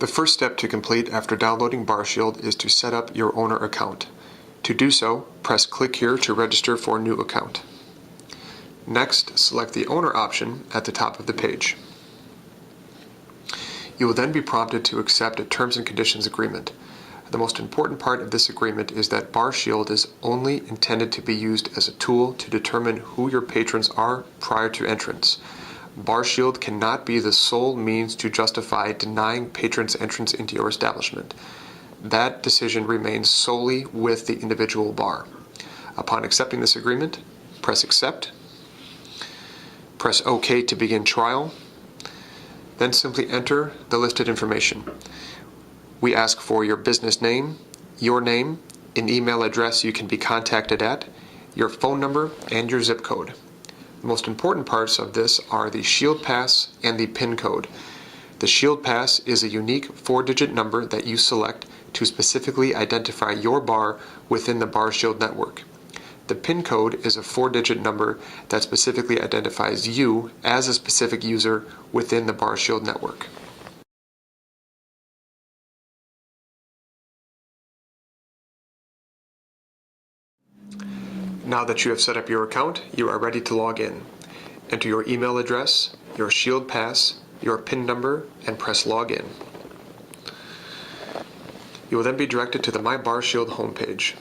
The first step to complete after downloading BarShield is to set up your owner account. To do so, press click here to register for a new account. Next, select the owner option at the top of the page. You will then be prompted to accept a Terms and Conditions agreement. The most important part of this agreement is that BarShield is only intended to be used as a tool to determine who your patrons are prior to entrance. BarShield cannot be the sole means to justify denying patrons entrance into your establishment. That decision remains solely with the individual bar. Upon accepting this agreement, press Accept, press OK to begin trial, then simply enter the listed information. We ask for your business name, your name, an email address you can be contacted at, your phone number, and your zip code. The most important parts of this are the Shield Pass and the PIN code. The Shield Pass is a unique 4-digit number that you select to specifically identify your bar within the BarShield network. The PIN code is a 4-digit number that specifically identifies you as a specific user within the BarShield network. Now that you have set up your account, you are ready to log in. Enter your email address, your Shield Pass, your PIN number, and press Login. You will then be directed to the My BarShield homepage.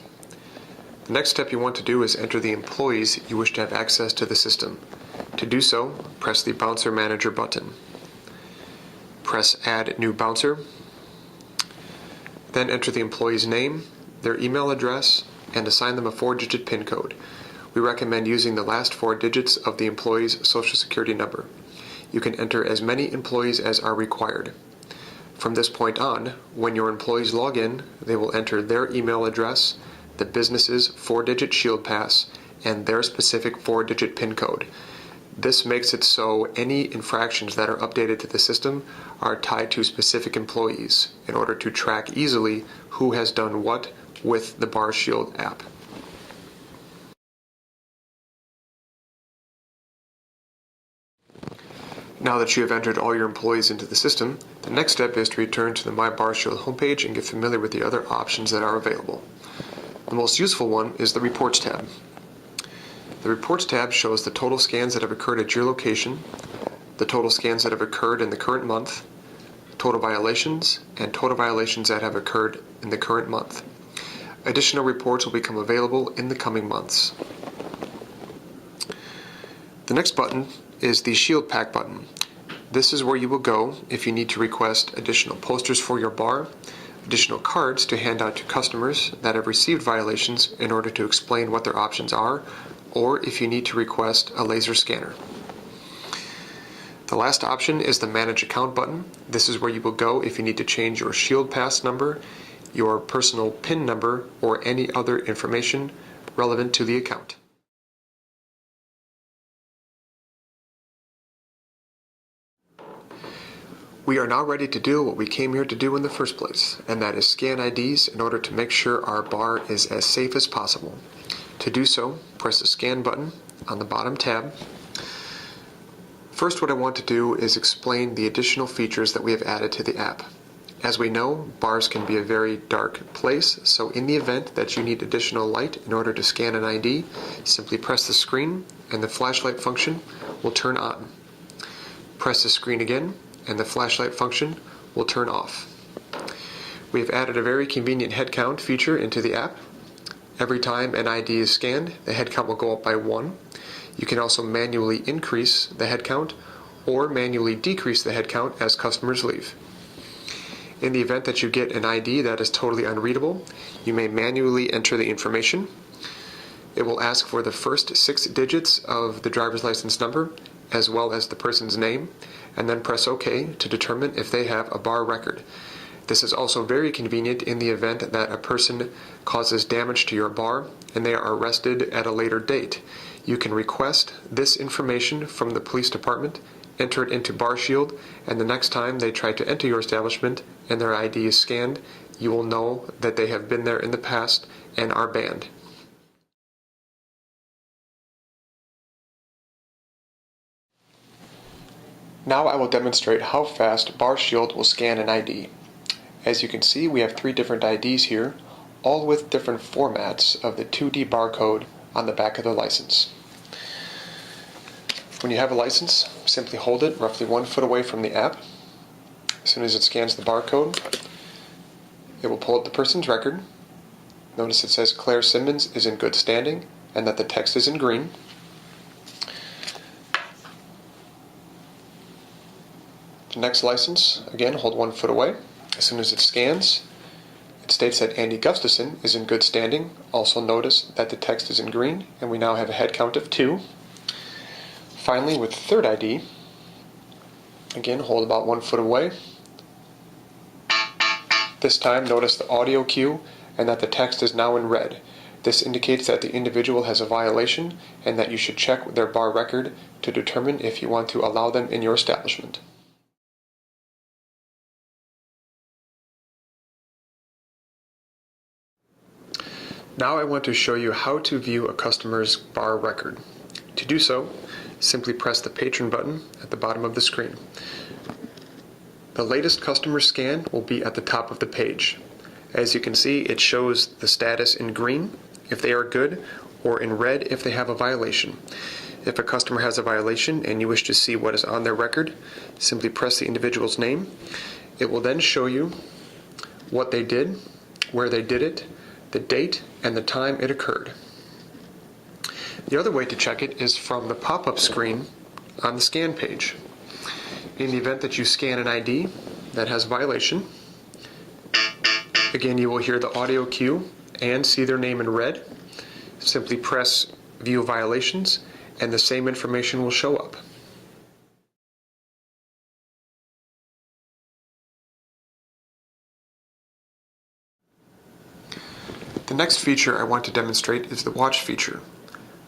The next step you want to do is enter the employees you wish to have access to the system. To do so, press the Bouncer Manager button. Press Add New Bouncer. Then enter the employee's name, their email address, and assign them a 4-digit PIN code. We recommend using the last 4 digits of the employee's Social Security number. You can enter as many employees as are required. From this point on, when your employees log in, they will enter their email address, the business's 4-digit Shield Pass, and their specific 4-digit PIN code. This makes it so any infractions that are updated to the system are tied to specific employees in order to track easily who has done what with the BarShield app. Now that you have entered all your employees into the system, the next step is to return to the My BarShield homepage and get familiar with the other options that are available. The most useful one is the Reports tab. The Reports tab shows the total scans that have occurred at your location, the total scans that have occurred in the current month, total violations, and total violations that have occurred in the current month. Additional reports will become available in the coming months. The next button is the Shield Pack button. This is where you will go if you need to request additional posters for your bar, additional cards to hand out to customers that have received violations in order to explain what their options are, or if you need to request a laser scanner. The last option is the Manage Account button. This is where you will go if you need to change your Shield Pass number, your personal PIN number, or any other information relevant to the account. We are now ready to do what we came here to do in the first place, and that is scan IDs in order to make sure our bar is as safe as possible. To do so, press the Scan button on the bottom tab. First, what I want to do is explain the additional features that we have added to the app. As we know, bars can be a very dark place, so in the event that you need additional light in order to scan an ID, simply press the screen and the flashlight function will turn on. Press the screen again and the flashlight function will turn off. We have added a very convenient head count feature into the app. Every time an ID is scanned, the head count will go up by 1. You can also manually increase the head count or manually decrease the head count as customers leave. In the event that you get an ID that is totally unreadable, you may manually enter the information. It will ask for the first 6 digits of the driver's license number as well as the person's name, and then press OK to determine if they have a bar record. This is also very convenient in the event that a person causes damage to your bar and they are arrested at a later date. You can request this information from the police department, enter it into BarShield, and the next time they try to enter your establishment and their ID is scanned, you will know that they have been there in the past and are banned. Now I will demonstrate how fast BarShield will scan an ID. As you can see, we have 3 different IDs here, all with different formats of the 2D barcode on the back of the license. When you have a license, simply hold it roughly 1 foot away from the app. As soon as it scans the barcode, it will pull up the person's record. Notice it says Claire Simmons is in good standing and that the text is in green. The next license, again, hold 1 foot away. As soon as it scans, it states that Andy Gustafson is in good standing. Also notice that the text is in green, and we now have a head count of 2. Finally, with the third ID, again, hold about 1 foot away. This time, notice the audio cue and that the text is now in red. This indicates that the individual has a violation and that you should check their bar record to determine if you want to allow them in your establishment. Now I want to show you how to view a customer's bar record. To do so, simply press the patron button at the bottom of the screen. The latest customer scan will be at the top of the page. As you can see, it shows the status in green if they are good, or in red if they have a violation. If a customer has a violation and you wish to see what is on their record, simply press the individual's name. It will then show you what they did, where they did it, the date, and the time it occurred. The other way to check it is from the pop-up screen on the scan page. In the event that you scan an ID that has a violation, again, you will hear the audio cue and see their name in red. Simply press View Violations, and the same information will show up. The next feature I want to demonstrate is the watch feature.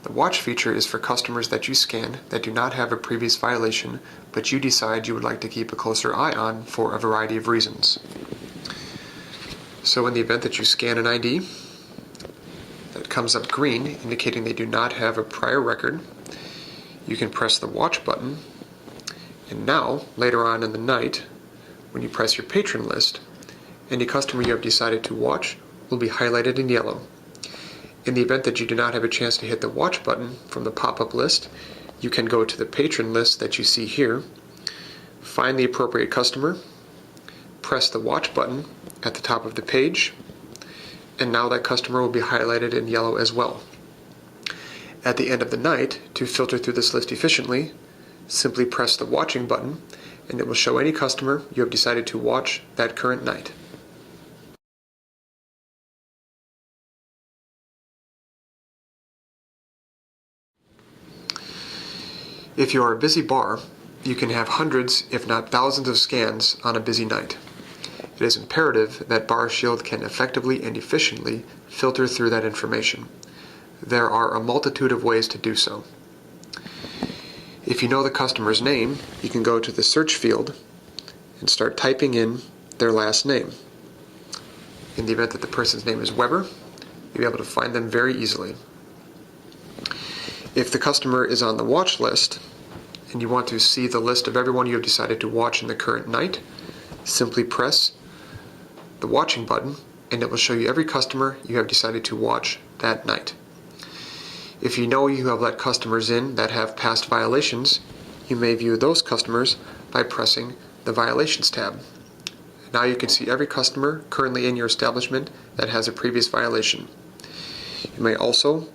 The watch feature is for customers that you scan that do not have a previous violation, but you decide you would like to keep a closer eye on for a variety of reasons. So in the event that you scan an ID that comes up green, indicating they do not have a prior record, you can press the watch button, and now, later on in the night, when you press your patron list, any customer you have decided to watch will be highlighted in yellow. In the event that you do not have a chance to hit the watch button from the pop-up list, you can go to the patron list that you see here, find the appropriate customer, press the watch button at the top of the page, and now that customer will be highlighted in yellow as well. At the end of the night, to filter through this list efficiently, simply press the watching button, and it will show any customer you have decided to watch that current night. If you are a busy bar, you can have hundreds, if not thousands of scans on a busy night. It is imperative that BarShield can effectively and efficiently filter through that information. There are a multitude of ways to do so. If you know the customer's name, you can go to the search field and start typing in their last name. In the event that the person's name is Weber, you'll be able to find them very easily. If the customer is on the watch list and you want to see the list of everyone you have decided to watch in the current night, simply press the watching button and it will show you every customer you have decided to watch that night. If you know you have let customers in that have past violations, you may view those customers by pressing the Violations tab. Now you can see every customer currently in your establishment that has a previous violation. You may also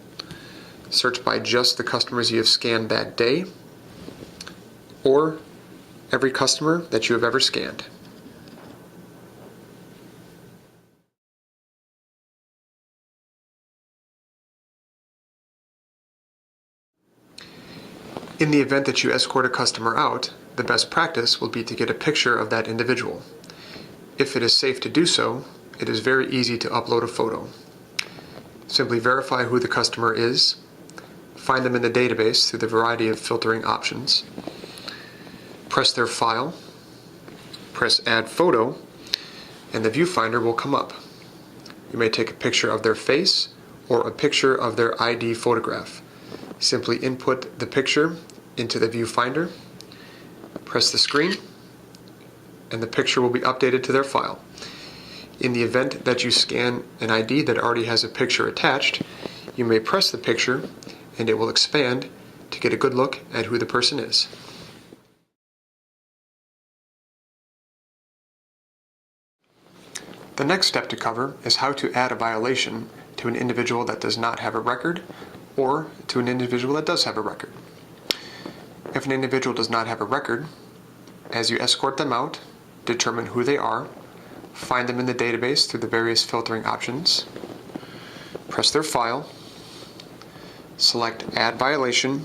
search by just the customers you have scanned that day, or every customer that you have ever scanned. In the event that you escort a customer out, the best practice will be to get a picture of that individual. If it is safe to do so, it is very easy to upload a photo. Simply verify who the customer is, find them in the database through the variety of filtering options, press their file, press Add Photo, and the viewfinder will come up. You may take a picture of their face or a picture of their ID photograph. Simply input the picture into the viewfinder, press the screen, and the picture will be updated to their file. In the event that you scan an ID that already has a picture attached, you may press the picture and it will expand to get a good look at who the person is. The next step to cover is how to add a violation to an individual that does not have a record or to an individual that does have a record. If an individual does not have a record, as you escort them out, determine who they are, find them in the database through the various filtering options, press their file, select Add Violation,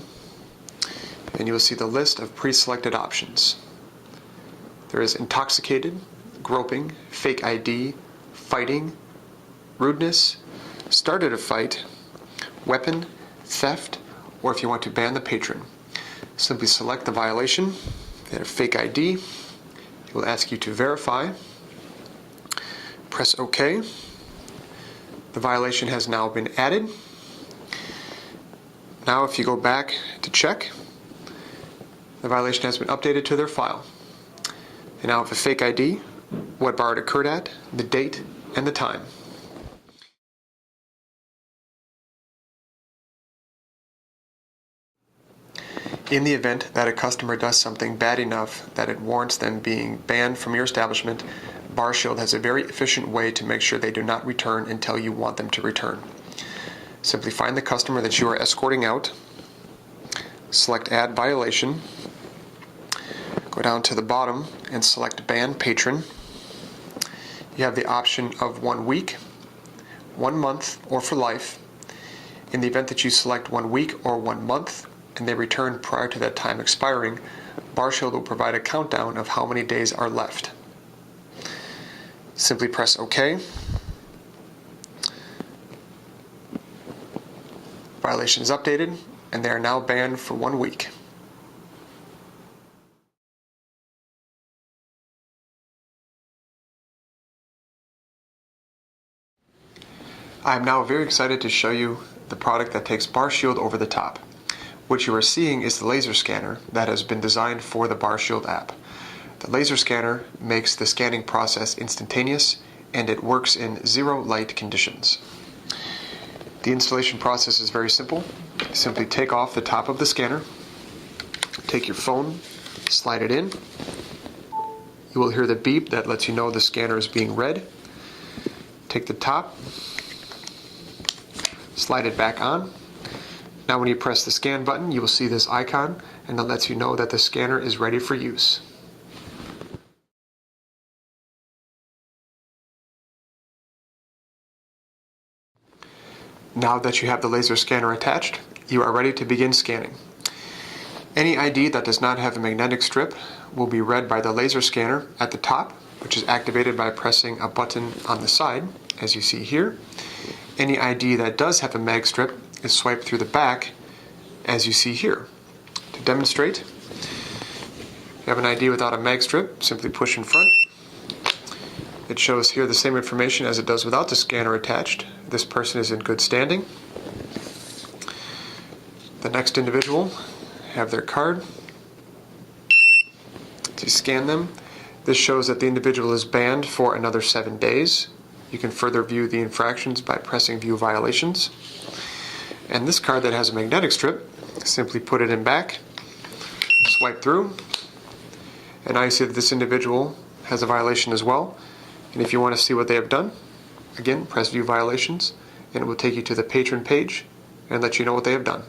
and you will see the list of pre-selected options. There is intoxicated, groping, fake ID, fighting, rudeness, started a fight, weapon, theft, or if you want to ban the patron. Simply select the violation, then a fake ID. It will ask you to verify. Press OK. The violation has now been added. Now if you go back to check, the violation has been updated to their file. And now with a fake ID, what bar it occurred at, the date, and the time. In the event that a customer does something bad enough that it warrants them being banned from your establishment, BarShield has a very efficient way to make sure they do not return until you want them to return. Simply find the customer that you are escorting out, select Add Violation, go down to the bottom and select Ban Patron. You have the option of 1 week, 1 month, or for life. In the event that you select 1 week or 1 month, and they return prior to that time expiring, BarShield will provide a countdown of how many days are left. Simply press OK. Violation is updated, and they are now banned for 1 week. I am now very excited to show you the product that takes BarShield over the top. What you are seeing is the laser scanner that has been designed for the BarShield app. The laser scanner makes the scanning process instantaneous, and it works in zero light conditions. The installation process is very simple. Simply take off the top of the scanner, take your phone, slide it in. You will hear the beep that lets you know the scanner is being read. Take the top, slide it back on. Now when you press the scan button, you will see this icon, and that lets you know that the scanner is ready for use. Now that you have the laser scanner attached, you are ready to begin scanning. Any ID that does not have a magnetic strip will be read by the laser scanner at the top, which is activated by pressing a button on the side, as you see here. Any ID that does have a mag strip is swiped through the back, as you see here. To demonstrate, if you have an ID without a mag strip, simply push in front. It shows here the same information as it does without the scanner attached. This person is in good standing. The next individual have their card. To scan them, this shows that the individual is banned for another 7 days. You can further view the infractions by pressing View Violations. And this card that has a magnetic strip, simply put it in back, swipe through, and now you see that this individual has a violation as well. And if you want to see what they have done, again, press View Violations, and it will take you to the patron page and let you know what they have done.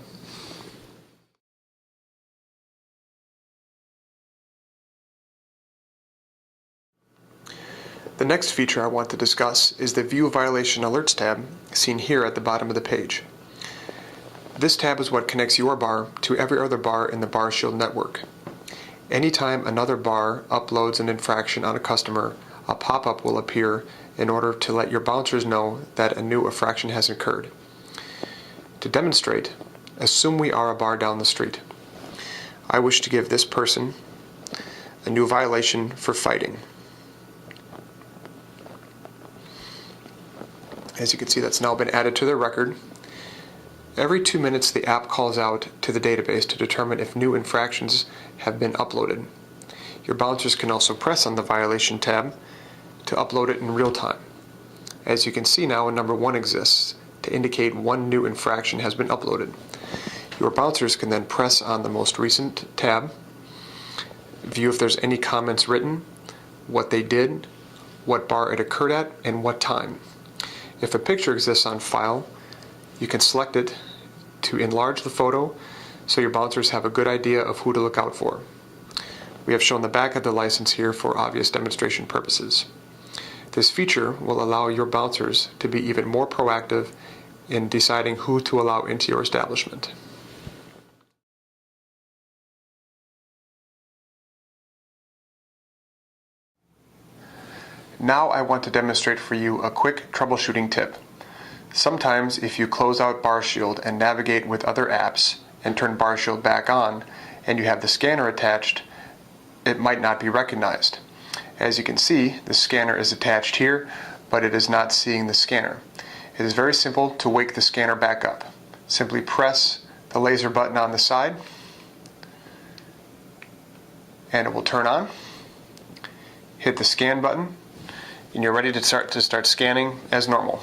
The next feature I want to discuss is the View Violation Alerts tab, seen here at the bottom of the page. This tab is what connects your bar to every other bar in the BarShield network. Anytime another bar uploads an infraction on a customer, a pop-up will appear in order to let your bouncers know that a new infraction has occurred. To demonstrate, assume we are a bar down the street. I wish to give this person a new violation for fighting. As you can see, that's now been added to their record. Every 2 minutes, the app calls out to the database to determine if new infractions have been uploaded. Your bouncers can also press on the violation tab to upload it in real time. As you can see now, a number 1 exists to indicate one new infraction has been uploaded. Your bouncers can then press on the most recent tab, view if there's any comments written, what they did, what bar it occurred at, and what time. If a picture exists on file, you can select it to enlarge the photo so your bouncers have a good idea of who to look out for. We have shown the back of the license here for obvious demonstration purposes. This feature will allow your bouncers to be even more proactive in deciding who to allow into your establishment. Now I want to demonstrate for you a quick troubleshooting tip. Sometimes if you close out BarShield and navigate with other apps and turn BarShield back on and you have the scanner attached, it might not be recognized. As you can see, the scanner is attached here, but it is not seeing the scanner. It is very simple to wake the scanner back up. Simply press the laser button on the side and it will turn on. Hit the scan button and you're ready to start scanning as normal.